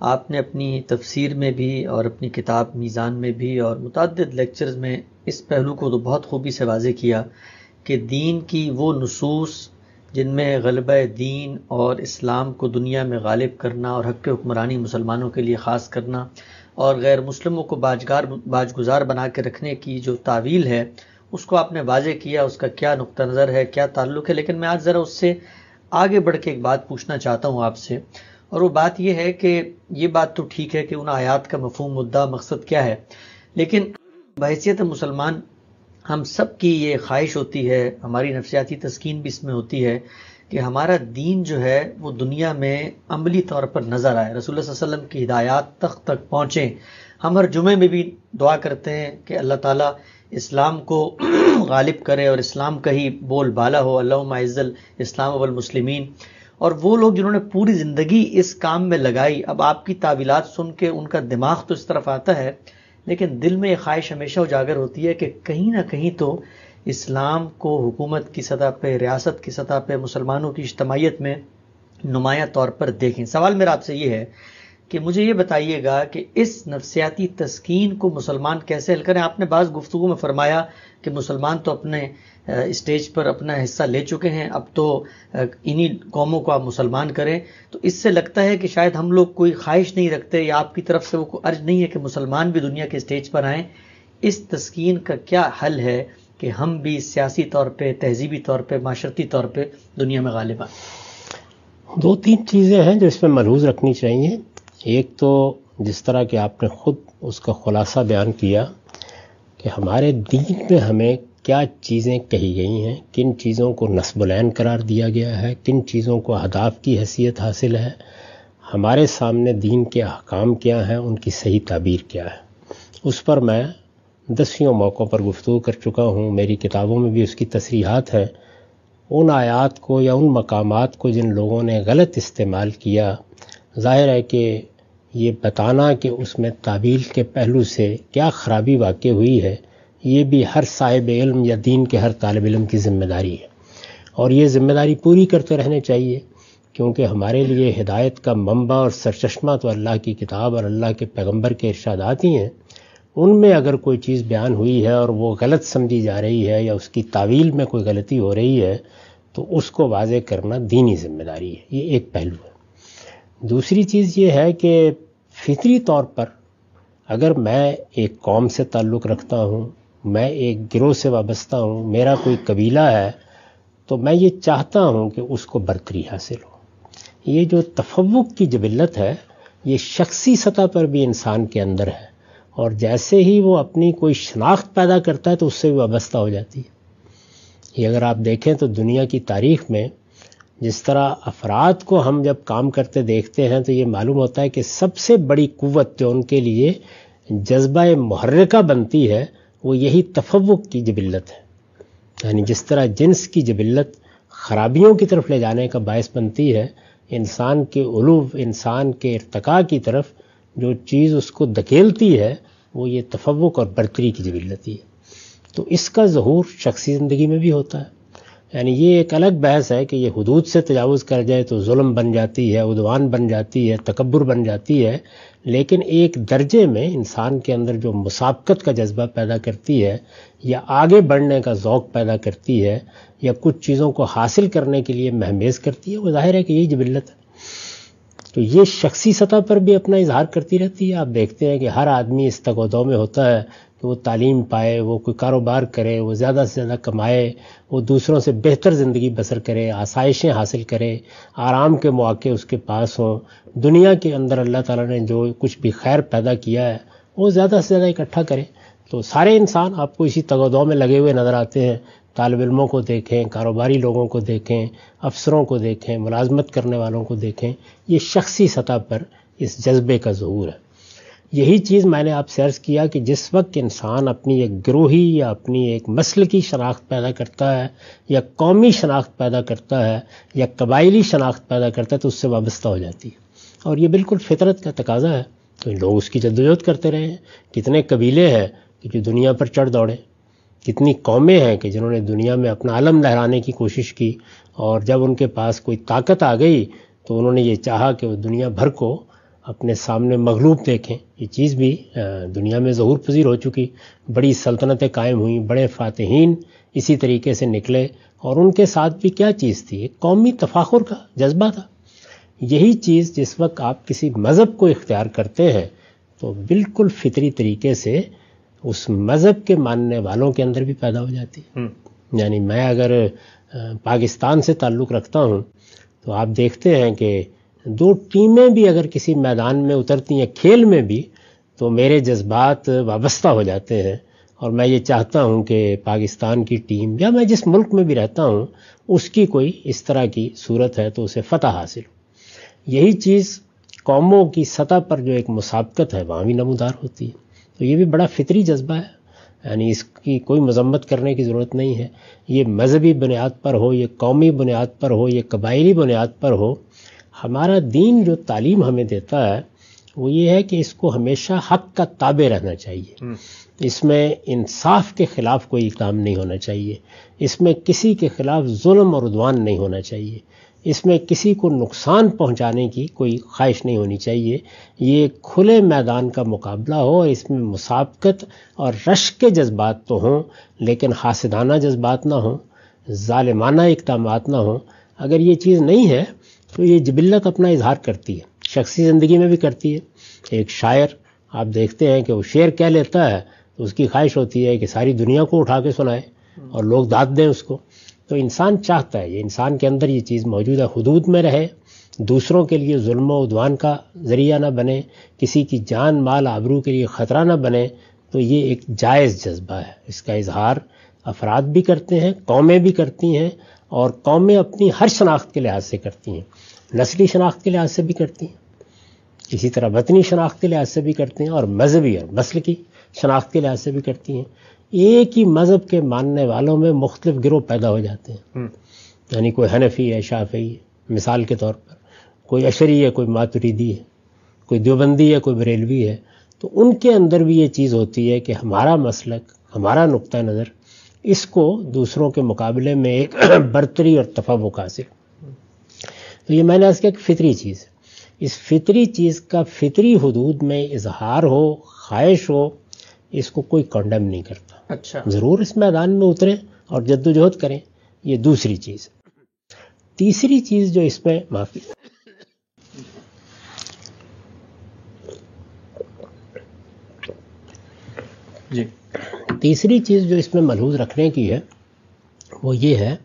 آپ نے اپنی تفسیر میں بھی اور اپنی کتاب میزان میں بھی اور متعدد لیکچرز میں اس پہلو کو تو بہت خوبی سے واضح کیا کہ دین کی وہ نصوص جن میں غلبہ دین اور اسلام کو دنیا میں غالب کرنا اور حق حکمرانی مسلمانوں کے لیے خاص کرنا اور غیر مسلموں کو باجگزار بنا کے رکھنے کی جو تعویل ہے اس کو آپ نے واضح کیا، اس کا کیا نقطہ نظر ہے، کیا تعلق ہے. لیکن میں آج ذرا اس سے آگے بڑھ کے ایک بات پوچھنا چاہتا ہوں آپ سے، اور وہ بات یہ ہے کہ یہ بات تو ٹھیک ہے کہ ان آیات کا مفہوم، مدعا، مقصد کیا ہے، لیکن بحیثیت مسلمان ہم سب کی یہ خواہش ہوتی ہے، ہماری نفسیاتی تسکین بھی اس میں ہوتی ہے کہ ہمارا دین جو ہے وہ دنیا میں عملی طور پر نظر آئے، رسول اللہ صلی اللہ علیہ وسلم کی ہدایات تک پہنچیں. ہم ہر جمعے میں بھی دعا کرتے ہیں کہ اللہ تعالیٰ اسلام کو غالب کرے اور اسلام کا ہی بول بالا ہو، اللہم اعز الاسلام والمسلمین. اور وہ لوگ جنہوں نے پوری زندگی اس کام میں لگائی، اب آپ کی تعویلات سن کے ان کا دماغ تو اس طرف آتا ہے، لیکن دل میں یہ خواہش ہمیشہ اجاگر ہوتی ہے کہ کہیں نہ کہیں تو اسلام کو حکومت کی سطح پہ، ریاست کی سطح پہ، مسلمانوں کی اجتماعیت میں نمایاں طور پر دیکھیں. سوال میرا آپ سے یہ ہے کہ مجھے یہ بتائیے گا کہ اس نفسیاتی تسکین کو مسلمان کیسے حل کریں. آپ نے بعض گفتگو میں فرمایا کہ مسلمان تو اپنے اسٹیج پر اپنا حصہ لے چکے ہیں، اب تو انہی قوموں کو آپ مسلمان کریں. تو اس سے لگتا ہے کہ شاید ہم لوگ کوئی خواہش نہیں رکھتے یا آپ کی طرف سے وہ کوئی عرض نہیں ہے کہ مسلمان بھی دنیا کے اسٹیج پر آئیں. اس تسکین کا کیا حل ہے کہ ہم بھی سیاسی طور پہ، تہذیبی طور پہ، معاشرتی طور پہ دنیا میں غالب آئیں؟ دو تین چیزیں ہیں جو اس میں ملحوظ رکھنی چاہیے. ایک تو جس طرح کہ آپ نے خود اس کا خلاصہ بیان کیا کہ ہمارے دین میں ہمیں کیا چیزیں کہی گئی ہیں، کن چیزوں کو نصب العین قرار دیا گیا ہے، کن چیزوں کو اہداف کی حیثیت حاصل ہے، ہمارے سامنے دین کے احکام کیا ہیں، ان کی صحیح تعبیر کیا ہے. اس پر میں دسیوں موقعوں پر گفتگو کر چکا ہوں، میری کتابوں میں بھی اس کی تصریحات ہیں. ان آیات کو یا ان مقامات کو جن لوگوں نے غلط استعمال کیا، ظاہر ہے کہ یہ بتانا کہ اس میں تعبیر کے پہلو سے کیا خرابی واقع ہوئی ہے، یہ بھی ہر صاحب علم یا دین کے ہر طالب علم کی ذمہ داری ہے، اور یہ ذمہ داری پوری کرتے رہنے چاہیے، کیونکہ ہمارے لیے ہدایت کا منبع اور سرچشمہ تو اللہ کی کتاب اور اللہ کے پیغمبر کے ارشادات ہی ہیں. ان میں اگر کوئی چیز بیان ہوئی ہے اور وہ غلط سمجھی جا رہی ہے یا اس کی تعویل میں کوئی غلطی ہو رہی ہے تو اس کو واضح کرنا دینی ذمہ داری ہے. یہ ایک پہلو ہے. دوسری چیز یہ ہے کہ فطری طور پر اگر میں ایک قوم سے تعلق رکھتا ہوں، میں ایک گروہ سے وابستہ ہوں، میرا کوئی قبیلہ ہے، تو میں یہ چاہتا ہوں کہ اس کو برتری حاصل ہو. یہ جو تفوق کی جبلت ہے یہ شخصی سطح پر بھی انسان کے اندر ہے، اور جیسے ہی وہ اپنی کوئی شناخت پیدا کرتا ہے تو اس سے بھی وابستہ ہو جاتی ہے. یہ اگر آپ دیکھیں تو دنیا کی تاریخ میں جس طرح افراد کو ہم جب کام کرتے دیکھتے ہیں تو یہ معلوم ہوتا ہے کہ سب سے بڑی قوت جو ان کے لیے جذبہ محرکہ بنتی ہے وہ یہی تفوق کی جبلت ہے. یعنی جس طرح جنس کی جبلت خرابیوں کی طرف لے جانے کا باعث بنتی ہے، انسان کے علو، انسان کے ارتقاء کی طرف جو چیز اس کو دھکیلتی ہے وہ یہ تفوق اور برتری کی جبلت ہے. تو اس کا ظہور شخصی زندگی میں بھی ہوتا ہے. یعنی یہ ایک الگ بحث ہے کہ یہ حدود سے تجاوز کر جائے تو ظلم بن جاتی ہے، عدوان بن جاتی ہے، تکبر بن جاتی ہے، لیکن ایک درجے میں انسان کے اندر جو مسابقت کا جذبہ پیدا کرتی ہے یا آگے بڑھنے کا ذوق پیدا کرتی ہے یا کچھ چیزوں کو حاصل کرنے کے لیے مہمیز کرتی ہے، وہ ظاہر ہے کہ یہی جبلت ہے. تو یہ شخصی سطح پر بھی اپنا اظہار کرتی رہتی ہے. آپ دیکھتے ہیں کہ ہر آدمی اس تقاضوں میں ہوتا ہے کہ وہ تعلیم پائے، وہ کوئی کاروبار کرے، وہ زیادہ سے زیادہ کمائے، وہ دوسروں سے بہتر زندگی بسر کرے، آسائشیں حاصل کرے، آرام کے مواقع اس کے پاس ہوں. دنیا کے اندر اللہ تعالیٰ نے جو کچھ بھی خیر پیدا کیا ہے وہ زیادہ سے زیادہ اکٹھا کرے. تو سارے انسان آپ کو اسی تقاضوں میں لگے ہوئے نظر آتے ہیں. طالب علموں کو دیکھیں، کاروباری لوگوں کو دیکھیں، افسروں کو دیکھیں، ملازمت کرنے والوں کو دیکھیں، یہ شخصی سطح پر اس جذبے کا ظہور ہے. یہی چیز میں نے آپ سے عرض کیا کہ جس وقت انسان اپنی ایک گروہی یا اپنی ایک مسلکی شناخت پیدا کرتا ہے یا قومی شناخت پیدا کرتا ہے یا قبائلی شناخت پیدا کرتا ہے تو اس سے وابستہ ہو جاتی ہے، اور یہ بالکل فطرت کا تقاضا ہے. تو لوگ اس کی جدوجہد کرتے رہے ہیں. کتنے قبیلے ہیں کہ جو دنیا پر چڑھ دوڑے، کتنی قومیں ہیں کہ جنہوں نے دنیا میں اپنا علم لہرانے کی کوشش کی، اور جب ان کے پاس کوئی طاقت آ گئی تو انہوں نے یہ چاہا کہ وہ دنیا بھر کو اپنے سامنے مغلوب دیکھیں. یہ چیز بھی دنیا میں ظہور پذیر ہو چکی. بڑی سلطنتیں قائم ہوئیں، بڑے فاتحین اسی طریقے سے نکلے، اور ان کے ساتھ بھی کیا چیز تھی؟ ایک قومی تفاخر کا جذبہ تھا. یہی چیز جس وقت آپ کسی مذہب کو اختیار کرتے ہیں تو بالکل فطری طریقے سے اس مذہب کے ماننے والوں کے اندر بھی پیدا ہو جاتی ہے. یعنی میں اگر پاکستان سے تعلق رکھتا ہوں تو آپ دیکھتے ہیں کہ دو ٹیمیں بھی اگر کسی میدان میں اترتی ہیں کھیل میں بھی، تو میرے جذبات وابستہ ہو جاتے ہیں، اور میں یہ چاہتا ہوں کہ پاکستان کی ٹیم یا میں جس ملک میں بھی رہتا ہوں اس کی کوئی اس طرح کی صورت ہے تو اسے فتح حاصل ہو. یہی چیز قوموں کی سطح پر جو ایک مسابقت ہے وہاں بھی نمودار ہوتی ہے. تو یہ بھی بڑا فطری جذبہ ہے، یعنی اس کی کوئی مذمت کرنے کی ضرورت نہیں ہے. یہ مذہبی بنیاد پر ہو، یہ قومی بنیاد پر ہو، یہ قبائلی بنیاد پر ہو، ہمارا دین جو تعلیم ہمیں دیتا ہے وہ یہ ہے کہ اس کو ہمیشہ حق کا تابع رہنا چاہیے. اس میں انصاف کے خلاف کوئی کام نہیں ہونا چاہیے، اس میں کسی کے خلاف ظلم اور عدوان نہیں ہونا چاہیے، اس میں کسی کو نقصان پہنچانے کی کوئی خواہش نہیں ہونی چاہیے. یہ کھلے میدان کا مقابلہ ہو، اس میں مسابقت اور رشک کے جذبات تو ہوں لیکن حاسدانہ جذبات نہ ہوں، ظالمانہ اقدامات نہ ہوں. اگر یہ چیز نہیں ہے تو یہ جبلت اپنا اظہار کرتی ہے، شخصی زندگی میں بھی کرتی ہے. ایک شاعر آپ دیکھتے ہیں کہ وہ شعر کہہ لیتا ہے تو اس کی خواہش ہوتی ہے کہ ساری دنیا کو اٹھا کے سنائے اور لوگ داد دیں اس کو. تو انسان چاہتا ہے، یہ انسان کے اندر یہ چیز موجود ہے، حدود میں رہے، دوسروں کے لیے ظلم و عدوان کا ذریعہ نہ بنے، کسی کی جان مال آبرو کے لیے خطرہ نہ بنے. تو یہ ایک جائز جذبہ ہے، اس کا اظہار افراد بھی کرتے ہیں، قومیں بھی کرتی ہیں، اور قومیں اپنی ہر شناخت کے لحاظ سے کرتی ہیں، نسلی شناخت کے لحاظ سے بھی کرتی ہیں، اسی طرح وطنی شناخت کے لحاظ سے بھی کرتے ہیں، اور مذہبی اور مسلکی شناخت کے لحاظ سے بھی کرتی ہیں. ایک ہی مذہب کے ماننے والوں میں مختلف گروہ پیدا ہو جاتے ہیں. یعنی کوئی حنفی ہے، شافعی ہے، مثال کے طور پر کوئی اشعری ہے، کوئی ماتریدی ہے، کوئی دیوبندی ہے، کوئی بریلوی ہے. تو ان کے اندر بھی یہ چیز ہوتی ہے کہ ہمارا مسلک، ہمارا نقطہ نظر، اس کو دوسروں کے مقابلے میں ایک برتری اور تفوق حاصل. تو یہ میں نے عرض کیا کہ فطری چیز ہے. اس فطری چیز کا فطری حدود میں اظہار ہو، خواہش ہو، اس کو کوئی کنڈم نہیں کرتا. اچھا، ضرور اس میدان میں اتریں اور جد و جہد کریں، یہ دوسری چیز. تیسری چیز جو اس میں معافی جی، تیسری چیز جو اس میں ملحوظ رکھنے کی ہے وہ یہ ہے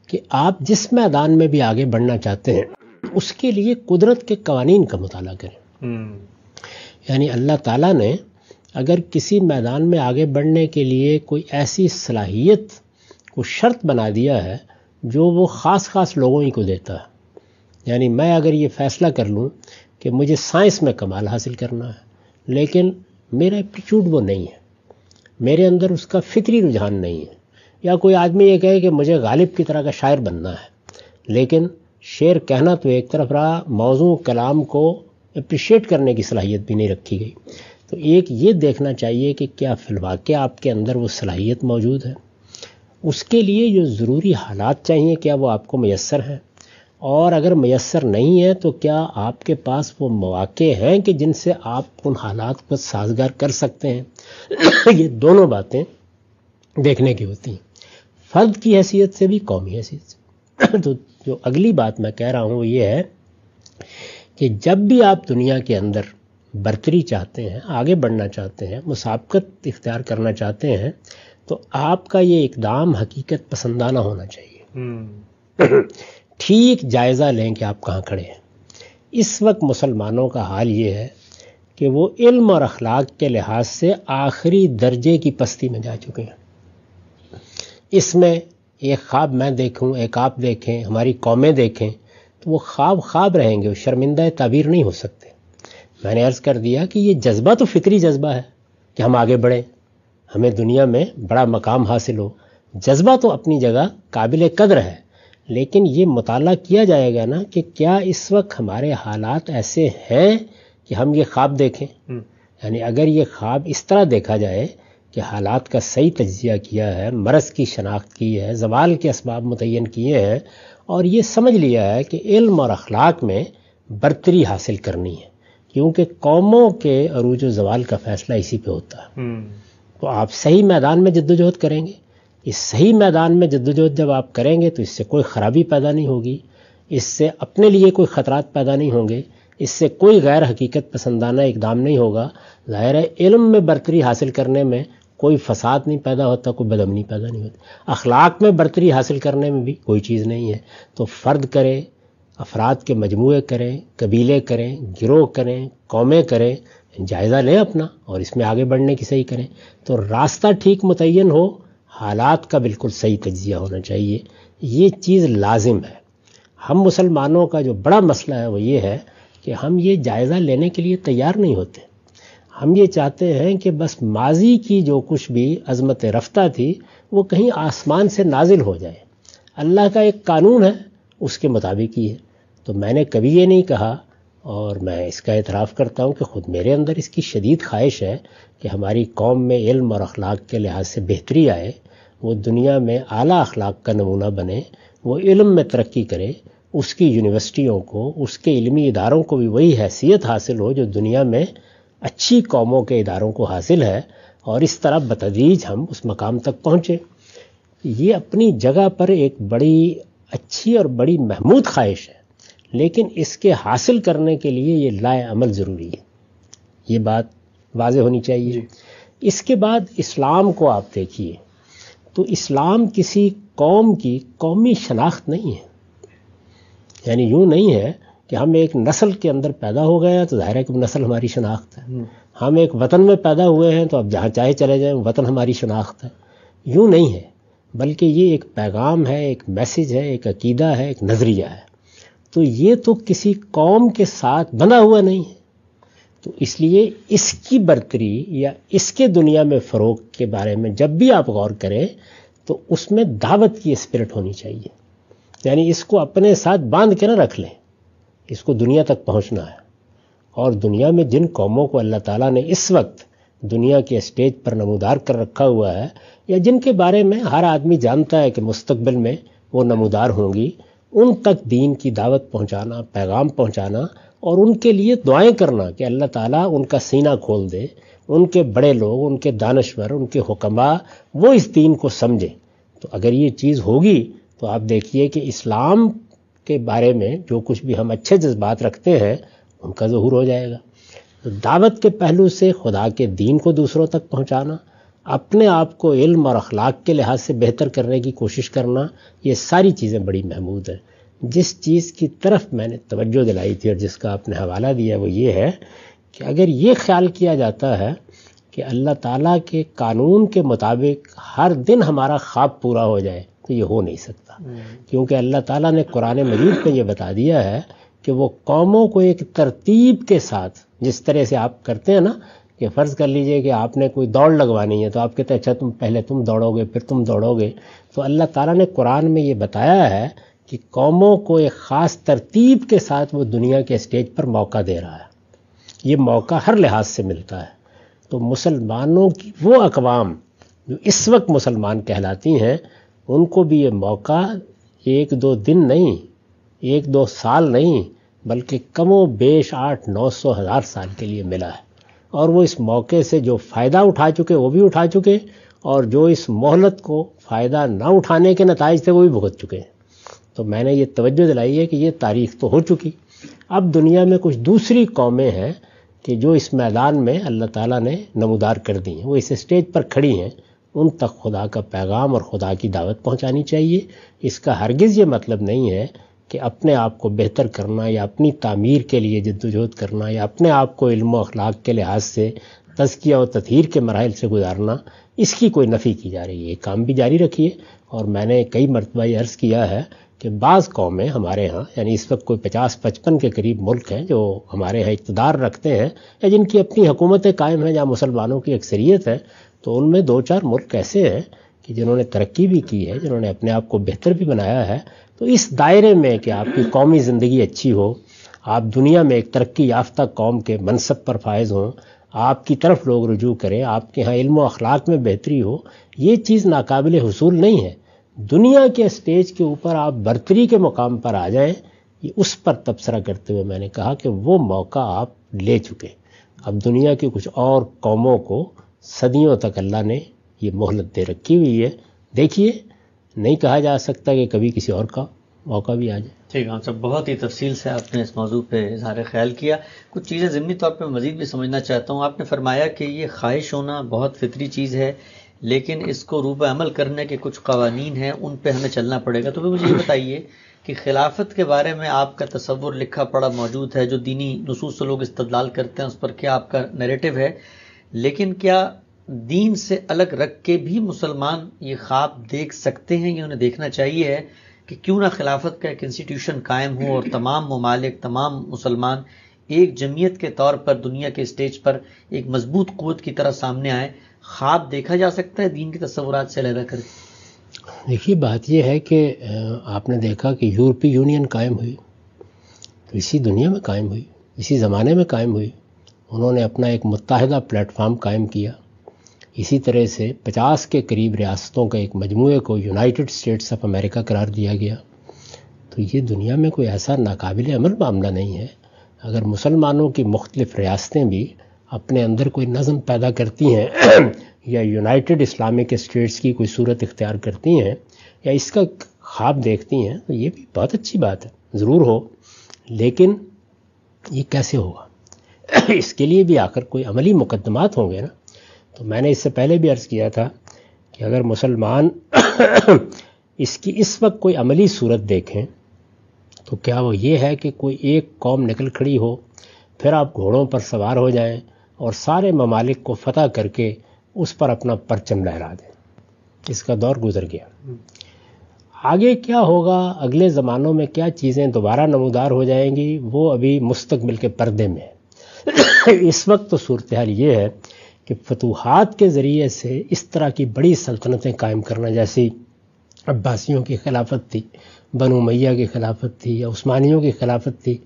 کہ آپ جس میدان میں بھی آگے بڑھنا چاہتے ہیں اس کے لیے قدرت کے قوانین کا مطالعہ کریں. یعنی اللہ تعالیٰ نے اگر کسی میدان میں آگے بڑھنے کے لیے کوئی ایسی صلاحیت کو شرط بنا دیا ہے جو وہ خاص خاص لوگوں ہی کو دیتا ہے. یعنی میں اگر یہ فیصلہ کر لوں کہ مجھے سائنس میں کمال حاصل کرنا ہے لیکن میرا ایپٹیچیوڈ وہ نہیں ہے، میرے اندر اس کا فطری رجحان نہیں ہے، یا کوئی آدمی یہ کہے کہ مجھے غالب کی طرح کا شاعر بننا ہے لیکن شعر کہنا تو ایک طرف رہا، موضوع کلام کو اپریشیٹ کرنے کی صلاحیت بھی نہیں رکھی گئی. تو ایک یہ دیکھنا چاہیے کہ کیا فی الواقع آپ کے اندر وہ صلاحیت موجود ہے، اس کے لیے جو ضروری حالات چاہیے کیا وہ آپ کو میسر ہیں، اور اگر میسر نہیں ہے تو کیا آپ کے پاس وہ مواقع ہیں کہ جن سے آپ ان حالات کو سازگار کر سکتے ہیں. یہ دونوں باتیں دیکھنے کی ہوتی ہیں، فرد کی حیثیت سے بھی، قومی حیثیت سے. تو جو اگلی بات میں کہہ رہا ہوں وہ یہ ہے کہ جب بھی آپ دنیا کے اندر برتری چاہتے ہیں، آگے بڑھنا چاہتے ہیں، مسابقت اختیار کرنا چاہتے ہیں، تو آپ کا یہ اقدام حقیقت پسندانہ ہونا چاہیے. ٹھیک جائزہ لیں کہ آپ کہاں کھڑے ہیں. اس وقت مسلمانوں کا حال یہ ہے کہ وہ علم اور اخلاق کے لحاظ سے آخری درجے کی پستی میں جا چکے ہیں. اس میں ایک خواب میں دیکھوں، ایک آپ دیکھیں، ہماری قومیں دیکھیں، تو وہ خواب رہیں گے، وہ شرمندہ تعبیر نہیں ہو سکتے. میں نے عرض کر دیا کہ یہ جذبہ تو فطری جذبہ ہے کہ ہم آگے بڑھیں، ہمیں دنیا میں بڑا مقام حاصل ہو. جذبہ تو اپنی جگہ قابل قدر ہے، لیکن یہ مطالعہ کیا جائے گا نا کہ کیا اس وقت ہمارے حالات ایسے ہیں کہ ہم یہ خواب دیکھیں. یعنی اگر یہ خواب اس طرح دیکھا جائے کہ حالات کا صحیح تجزیہ کیا ہے، مرض کی شناخت کی ہے، زوال کے اسباب متعین کیے ہیں، اور یہ سمجھ لیا ہے کہ علم اور اخلاق میں برتری حاصل کرنی ہے، کیونکہ قوموں کے عروج و زوال کا فیصلہ اسی پہ ہوتا ہے. تو آپ صحیح میدان میں جدوجہد کریں گے. اس صحیح میدان میں جدوجہد جب آپ کریں گے تو اس سے کوئی خرابی پیدا نہیں ہوگی، اس سے اپنے لیے کوئی خطرات پیدا نہیں ہوں گے، اس سے کوئی غیر حقیقت پسندانہ اقدام نہیں ہوگا. ظاہر ہے علم میں برتری حاصل کرنے میں کوئی فساد نہیں پیدا ہوتا، کوئی بدامنی پیدا نہیں ہوتی. اخلاق میں برتری حاصل کرنے میں بھی کوئی چیز نہیں ہے. تو فرد کرے، افراد کے مجموعے کریں، قبیلے کریں، گروہ کریں، قومیں کریں، جائزہ لیں اپنا اور اس میں آگے بڑھنے کی صحیح کریں. تو راستہ ٹھیک متعین ہو، حالات کا بالکل صحیح تجزیہ ہونا چاہیے. یہ چیز لازم ہے. ہم مسلمانوں کا جو بڑا مسئلہ ہے وہ یہ ہے کہ ہم یہ جائزہ لینے کے لیے تیار نہیں ہوتے. ہم یہ چاہتے ہیں کہ بس ماضی کی جو کچھ بھی عظمت رفتہ تھی وہ کہیں آسمان سے نازل ہو جائے. اللہ کا ایک قانون ہے، اس کے مطابق ہی ہے. تو میں نے کبھی یہ نہیں کہا، اور میں اس کا اعتراف کرتا ہوں کہ خود میرے اندر اس کی شدید خواہش ہے کہ ہماری قوم میں علم اور اخلاق کے لحاظ سے بہتری آئے، وہ دنیا میں اعلیٰ اخلاق کا نمونہ بنے، وہ علم میں ترقی کرے، اس کی یونیورسٹیوں کو، اس کے علمی اداروں کو بھی وہی حیثیت حاصل ہو جو دنیا میں اچھی قوموں کے اداروں کو حاصل ہے، اور اس طرح بتدریج ہم اس مقام تک پہنچے. یہ اپنی جگہ پر ایک بڑی اچھی اور بڑی محمود خواہش ہے، لیکن اس کے حاصل کرنے کے لیے یہ لائے عمل ضروری ہے. یہ بات واضح ہونی چاہیے. اس کے بعد اسلام کو آپ دیکھیے تو اسلام کسی قوم کی قومی شناخت نہیں ہے. یعنی یوں نہیں ہے کہ ہم ایک نسل کے اندر پیدا ہو گئے ہیں تو ظاہر ہے کہ نسل ہماری شناخت ہے. ہم ایک وطن میں پیدا ہوئے ہیں تو اب جہاں چاہے چلے جائیں وطن ہماری شناخت ہے. یوں نہیں ہے، بلکہ یہ ایک پیغام ہے، ایک میسج ہے، ایک عقیدہ ہے، ایک نظریہ ہے. تو یہ تو کسی قوم کے ساتھ بندھا ہوا نہیں ہے. تو اس لیے اس کی برتری یا اس کے دنیا میں فروغ کے بارے میں جب بھی آپ غور کریں تو اس میں دعوت کی اسپرٹ ہونی چاہیے. یعنی اس کو اپنے ساتھ باندھ کے نہ رکھ لیں، اس کو دنیا تک پہنچنا ہے. اور دنیا میں جن قوموں کو اللہ تعالیٰ نے اس وقت دنیا کے اسٹیج پر نمودار کر رکھا ہوا ہے، یا جن کے بارے میں ہر آدمی جانتا ہے کہ مستقبل میں وہ نمودار ہوں گی، ان تک دین کی دعوت پہنچانا، پیغام پہنچانا، اور ان کے لیے دعائیں کرنا کہ اللہ تعالیٰ ان کا سینہ کھول دے، ان کے بڑے لوگ، ان کے دانشور، ان کے حکماء وہ اس دین کو سمجھیں. تو اگر یہ چیز ہوگی تو آپ دیکھیے کہ اسلام کے بارے میں جو کچھ بھی ہم اچھے جذبات رکھتے ہیں ان کا ظہور ہو جائے گا. تو دعوت کے پہلو سے خدا کے دین کو دوسروں تک پہنچانا، اپنے آپ کو علم اور اخلاق کے لحاظ سے بہتر کرنے کی کوشش کرنا، یہ ساری چیزیں بڑی محمود ہیں. جس چیز کی طرف میں نے توجہ دلائی تھی اور جس کا آپ نے حوالہ دیا وہ یہ ہے کہ اگر یہ خیال کیا جاتا ہے کہ اللہ تعالیٰ کے قانون کے مطابق ہر دن ہمارا خواب پورا ہو جائے تو یہ ہو نہیں سکتا. کیونکہ اللہ تعالیٰ نے قرآن مجید میں یہ بتا دیا ہے کہ وہ قوموں کو ایک ترتیب کے ساتھ، جس طرح سے آپ کرتے ہیں نا کہ فرض کر لیجئے کہ آپ نے کوئی دوڑ لگوانی ہے تو آپ کہتے ہیں اچھا پہلے تم دوڑو گے پھر تم دوڑو گے. تو اللہ تعالیٰ نے قرآن میں یہ بتایا ہے کہ قوموں کو ایک خاص ترتیب کے ساتھ وہ دنیا کے اسٹیج پر موقع دے رہا ہے. یہ موقع ہر لحاظ سے ملتا ہے. تو مسلمانوں کی وہ اقوام جو اس وقت مسلمان کہلاتی ہیں ان کو بھی یہ موقع 1-2 دن نہیں، 1-2 سال نہیں، بلکہ کم و بیش 800-900 سال کے لیے ملا ہے. اور وہ اس موقع سے جو فائدہ اٹھا چکے وہ بھی اٹھا چکے، اور جو اس مہلت کو فائدہ نہ اٹھانے کے نتائج تھے وہ بھی بھگت چکے ہیں. تو میں نے یہ توجہ دلائی ہے کہ یہ تاریخ تو ہو چکی. اب دنیا میں کچھ دوسری قومیں ہیں کہ جو اس میدان میں اللہ تعالیٰ نے نمودار کر دی ہیں، وہ اس اسٹیج پر کھڑی ہیں. ان تک خدا کا پیغام اور خدا کی دعوت پہنچانی چاہیے. اس کا ہرگز یہ مطلب نہیں ہے کہ اپنے آپ کو بہتر کرنا یا اپنی تعمیر کے لیے جدوجہد کرنا یا اپنے آپ کو علم و اخلاق کے لحاظ سے تزکیہ و تطہیر کے مراحل سے گزارنا، اس کی کوئی نفی کی جا رہی ہے. یہ کام بھی جاری رکھیے. اور میں نے کئی مرتبہ یہ عرض کیا ہے کہ بعض قومیں ہمارے ہاں، یعنی اس وقت کوئی 50-55 کے قریب ملک ہیں جو ہمارے ہاں اقتدار رکھتے ہیں یا جن کی اپنی حکومتیں قائم ہیں جہاں مسلمانوں کی اکثریت ہے. تو ان میں 2-4 ملک ایسے ہیں کہ جنہوں نے ترقی بھی کی ہے، جنہوں نے اپنے آپ کو بہتر بھی بنایا ہے. تو اس دائرے میں کہ آپ کی قومی زندگی اچھی ہو، آپ دنیا میں ایک ترقی یافتہ قوم کے منصب پر فائز ہوں، آپ کی طرف لوگ رجوع کریں، آپ کے ہاں علم و اخلاق میں بہتری ہو، یہ چیز ناقابل حصول نہیں ہے. دنیا کے اسٹیج کے اوپر آپ برتری کے مقام پر آ جائیں. یہ اس پر تبصرہ کرتے ہوئے میں نے کہا کہ وہ موقع آپ لے چکے. اب دنیا کی کچھ اور قوموں کو صدیوں تک اللہ نے یہ مہلت دے رکھی ہوئی ہے. دیکھیے، نہیں کہا جا سکتا کہ کبھی کسی اور کا موقع بھی آ جائے. ٹھیک ہے صاحب، بہت ہی تفصیل سے آپ نے اس موضوع پہ اظہار خیال کیا. کچھ چیزیں ضمنی طور پہ مزید بھی سمجھنا چاہتا ہوں. آپ نے فرمایا کہ یہ خواہش ہونا بہت فطری چیز ہے، لیکن اس کو روب عمل کرنے کے کچھ قوانین ہیں، ان پہ ہمیں چلنا پڑے گا. تو پھر مجھے یہ بتائیے کہ خلافت کے بارے میں آپ کا تصور لکھا پڑا موجود ہے، جو دینی نصوص سے لوگ استدلال کرتے ہیں، اس پر کیا آپ کا نیریٹو ہے؟ لیکن کیا دین سے الگ رکھ کے بھی مسلمان یہ خواب دیکھ سکتے ہیں، یا انہیں دیکھنا چاہیے ہے کہ کیوں نہ خلافت کا ایک انسٹیٹیوشن قائم ہو اور تمام ممالک، تمام مسلمان ایک جمعیت کے طور پر دنیا کے اسٹیج پر ایک مضبوط قوت کی طرح سامنے آئے؟ خواب دیکھا جا سکتا ہے دین کے تصورات سے علیحدہ کر کے؟ دیکھیے، بات یہ ہے کہ آپ نے دیکھا کہ یورپی یونین قائم ہوئی تو اسی دنیا میں قائم ہوئی، اسی زمانے میں قائم ہوئی. انہوں نے اپنا ایک متحدہ پلیٹ فارم قائم کیا. اسی طرح سے 50 کے قریب ریاستوں کے ایک مجموعے کو یونائٹڈ اسٹیٹس آف امریکہ قرار دیا گیا. تو یہ دنیا میں کوئی ایسا ناقابل عمل معاملہ نہیں ہے. اگر مسلمانوں کی مختلف ریاستیں بھی اپنے اندر کوئی نظم پیدا کرتی ہیں یا یونائٹڈ اسلامک اسٹیٹس کی کوئی صورت اختیار کرتی ہیں یا اس کا خواب دیکھتی ہیں، تو یہ بھی بہت اچھی بات ہے، ضرور ہو. لیکن یہ کیسے ہوگا؟ اس کے لیے بھی آخر کوئی عملی مقدمات ہوں گے نا. تو میں نے اس سے پہلے بھی عرض کیا تھا کہ اگر مسلمان اس کی اس وقت کوئی عملی صورت دیکھیں تو کیا وہ یہ ہے کہ کوئی ایک قوم نکل کھڑی ہو، پھر آپ گھوڑوں پر سوار ہو جائیں اور سارے ممالک کو فتح کر کے اس پر اپنا پرچم لہرا دیں. اس کا دور گزر گیا. آگے کیا ہوگا، اگلے زمانوں میں کیا چیزیں دوبارہ نمودار ہو جائیں گی، وہ ابھی مستقبل کے پردے میں ہے. اس وقت تو صورتحال یہ ہے کہ فتوحات کے ذریعے سے اس طرح کی بڑی سلطنتیں قائم کرنا، جیسی عباسیوں کی خلافت تھی، بنو امیہ کی خلافت تھی، یا عثمانیوں کی خلافت تھی،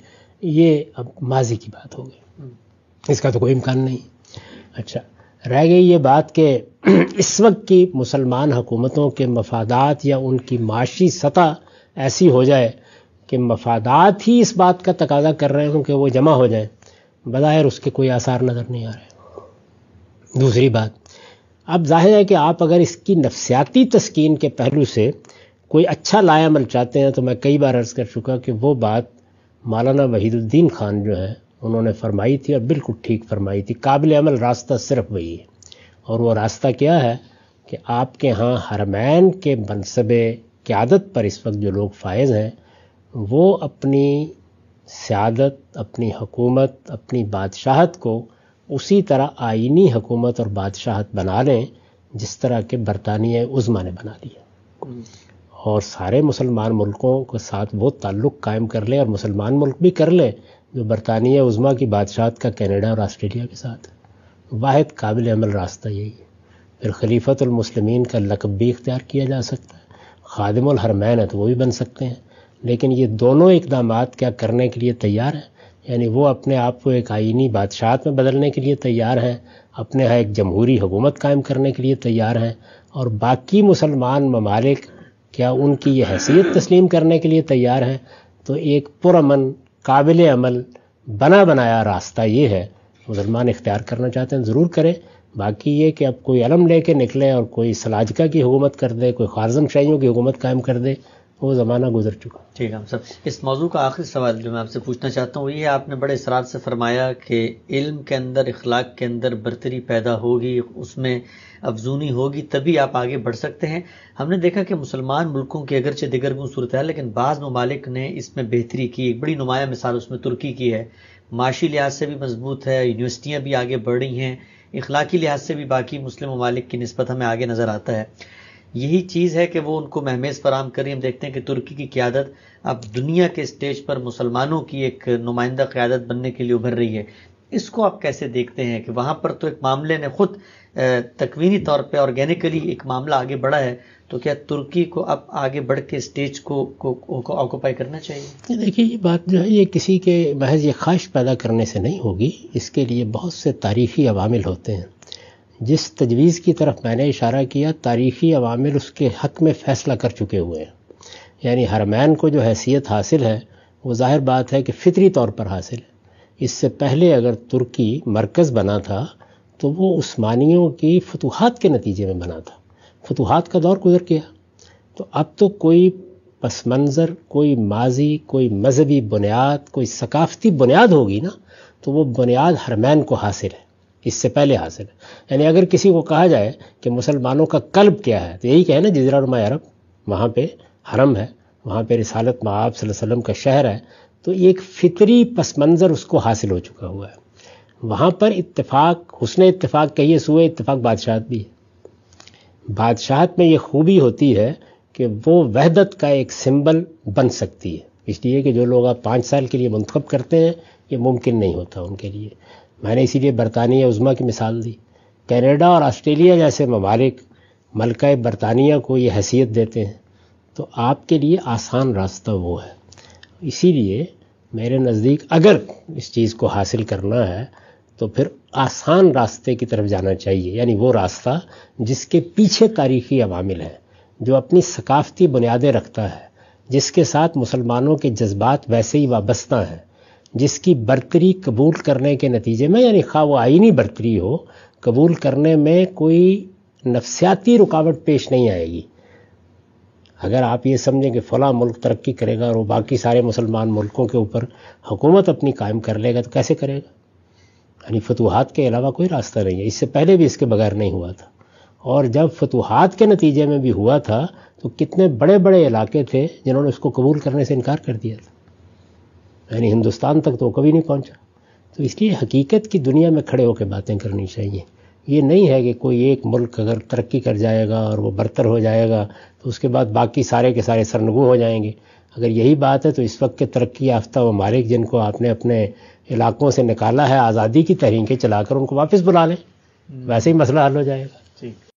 یہ اب ماضی کی بات ہو گئی. اس کا تو کوئی امکان نہیں. اچھا، رہ گئی یہ بات کہ اس وقت کی مسلمان حکومتوں کے مفادات یا ان کی معاشی سطح ایسی ہو جائے کہ مفادات ہی اس بات کا تقاضا کر رہے ہوں کہ وہ جمع ہو جائیں. بظاہر اس کے کوئی آثار نظر نہیں آ رہے. دوسری بات، اب ظاہر ہے کہ آپ اگر اس کی نفسیاتی تسکین کے پہلو سے کوئی اچھا لائے عمل چاہتے ہیں، تو میں کئی بار عرض کر چکا کہ وہ بات مولانا وحید الدین خان جو ہیں انہوں نے فرمائی تھی، اور بالکل ٹھیک فرمائی تھی. قابل عمل راستہ صرف وہی ہے، اور وہ راستہ کیا ہے کہ آپ کے ہاں حرمین کے منصب قیادت پر اس وقت جو لوگ فائز ہیں، وہ اپنی سیادت، اپنی حکومت، اپنی بادشاہت کو اسی طرح آئینی حکومت اور بادشاہت بنا لیں جس طرح کہ برطانیہ عظمیٰ نے بنا لیا، اور سارے مسلمان ملکوں کے ساتھ وہ تعلق قائم کر لیں، اور مسلمان ملک بھی کر لیں جو برطانیہ عظمیٰ کی بادشاہت کا کینیڈا اور آسٹریلیا کے ساتھ. واحد قابل عمل راستہ یہی ہے. پھر خلیفۃ المسلمین کا لقب بھی اختیار کیا جا سکتا ہے، خادم الحرمین ہے تو وہ بھی بن سکتے ہیں. لیکن یہ دونوں اقدامات کیا کرنے کے لیے تیار ہیں؟ یعنی وہ اپنے آپ کو ایک آئینی بادشاہت میں بدلنے کے لیے تیار ہیں، اپنے ہاں ایک جمہوری حکومت قائم کرنے کے لیے تیار ہیں، اور باقی مسلمان ممالک کیا ان کی یہ حیثیت تسلیم کرنے کے لیے تیار ہیں؟ تو ایک پرامن قابل عمل بنا بنایا راستہ یہ ہے. مسلمان اختیار کرنا چاہتے ہیں ضرور کریں. باقی یہ کہ اب کوئی علم لے کے نکلے اور کوئی سلاجقہ کی حکومت کر دے، کوئی خوارزم شاہیوں کی حکومت قائم کر دے، وہ زمانہ گزر چکا. ٹھیک ہے صاحب، اس موضوع کا آخری سوال جو میں آپ سے پوچھنا چاہتا ہوں وہ یہ ہے، آپ نے بڑے اصرار سے فرمایا کہ علم کے اندر، اخلاق کے اندر برتری پیدا ہوگی، اس میں افزونی ہوگی، تبھی آپ آگے بڑھ سکتے ہیں. ہم نے دیکھا کہ مسلمان ملکوں کی اگرچہ دیگر گون صورت ہے، لیکن بعض ممالک نے اس میں بہتری کی. ایک بڑی نمایاں مثال اس میں ترکی کی ہے. معاشی لحاظ سے بھی مضبوط ہے، یونیورسٹیاں بھی آگے بڑھ رہی ہیں، اخلاقی لحاظ سے بھی باقی مسلم ممالک کی نسبت ہمیں آگے نظر آتا ہے. یہی چیز ہے کہ وہ ان کو مہمیز فراہم کری. ہم دیکھتے ہیں کہ ترکی کی قیادت اب دنیا کے اسٹیج پر مسلمانوں کی ایک نمائندہ قیادت بننے کے لیے ابھر رہی ہے. اس کو آپ کیسے دیکھتے ہیں کہ وہاں پر تو ایک معاملے نے خود تکوینی طور پہ آرگینیکلی ایک معاملہ آگے بڑھا ہے، تو کیا ترکی کو اب آگے بڑھ کے اسٹیج کو آکوپائی کرنا چاہیے؟ دیکھیے، یہ بات جو ہے یہ کسی کے محض یہ خواہش پیدا کرنے سے نہیں ہوگی. اس کے لیے بہت سے تاریخی عوامل ہوتے ہیں. جس تجویز کی طرف میں نے اشارہ کیا، تاریخی عوامل اس کے حق میں فیصلہ کر چکے ہوئے ہیں. یعنی حرمین کو جو حیثیت حاصل ہے وہ ظاہر بات ہے کہ فطری طور پر حاصل ہے. اس سے پہلے اگر ترکی مرکز بنا تھا تو وہ عثمانیوں کی فتوحات کے نتیجے میں بنا تھا، فتوحات کا دور گزر گیا۔ تو اب تو کوئی پس منظر، کوئی ماضی، کوئی مذہبی بنیاد، کوئی ثقافتی بنیاد ہوگی نا، تو وہ بنیاد حرمین کو حاصل ہے، اس سے پہلے حاصل ہے۔ یعنی اگر کسی کو کہا جائے کہ مسلمانوں کا قلب کیا ہے، تو یہی کہ ہے نا جزیرہ نما عرب، وہاں پہ حرم ہے، وہاں پہ رسالت مآب صلی اللہ علیہ وسلم کا شہر ہے، تو ایک فطری پس منظر اس کو حاصل ہو چکا ہوا ہے۔ وہاں پر اتفاق، حسن اتفاق کہیے، سوء اتفاق بادشاہت بھی ہے۔ بادشاہت میں یہ خوبی ہوتی ہے کہ وہ وحدت کا ایک سمبل بن سکتی ہے، اس لیے کہ جو لوگ آپ 5 سال کے لیے منتخب کرتے ہیں یہ ممکن نہیں ہوتا ان کے لیے۔ میں نے اسی لیے برطانیہ عظمیٰ کی مثال دی۔ کینیڈا اور آسٹریلیا جیسے ممالک ملکہ برطانیہ کو یہ حیثیت دیتے ہیں، تو آپ کے لیے آسان راستہ وہ ہے۔ اسی لیے میرے نزدیک اگر اس چیز کو حاصل کرنا ہے تو پھر آسان راستے کی طرف جانا چاہیے، یعنی وہ راستہ جس کے پیچھے تاریخی عوامل ہیں، جو اپنی ثقافتی بنیادیں رکھتا ہے، جس کے ساتھ مسلمانوں کے جذبات ویسے ہی وابستہ ہیں، جس کی برتری قبول کرنے کے نتیجے میں، یعنی خواہ وہ آئینی برتری ہو، قبول کرنے میں کوئی نفسیاتی رکاوٹ پیش نہیں آئے گی۔ اگر آپ یہ سمجھیں کہ فلاں ملک ترقی کرے گا اور وہ باقی سارے مسلمان ملکوں کے اوپر حکومت اپنی قائم کر لے گا، تو کیسے کرے گا؟ یعنی فتوحات کے علاوہ کوئی راستہ نہیں ہے، اس سے پہلے بھی اس کے بغیر نہیں ہوا تھا۔ اور جب فتوحات کے نتیجے میں بھی ہوا تھا تو کتنے بڑے بڑے علاقے تھے جنہوں نے اس کو قبول کرنے سے انکار کر دیا تھا، یعنی ہندوستان تک تو وہ کبھی نہیں پہنچا۔ تو اس لیے حقیقت کی دنیا میں کھڑے ہو کے باتیں کرنی چاہیے۔ یہ نہیں ہے کہ کوئی ایک ملک اگر ترقی کر جائے گا اور وہ برتر ہو جائے گا تو اس کے بعد باقی سارے کے سارے سرنگوں ہو جائیں گے۔ اگر یہی بات ہے تو اس وقت کے ترقی یافتہ ممالک جن کو آپ نے اپنے علاقوں سے نکالا ہے آزادی کی تحریکیں چلا کر، ان کو واپس بلا لیں، ویسے ہی مسئلہ حل ہو جائے گا۔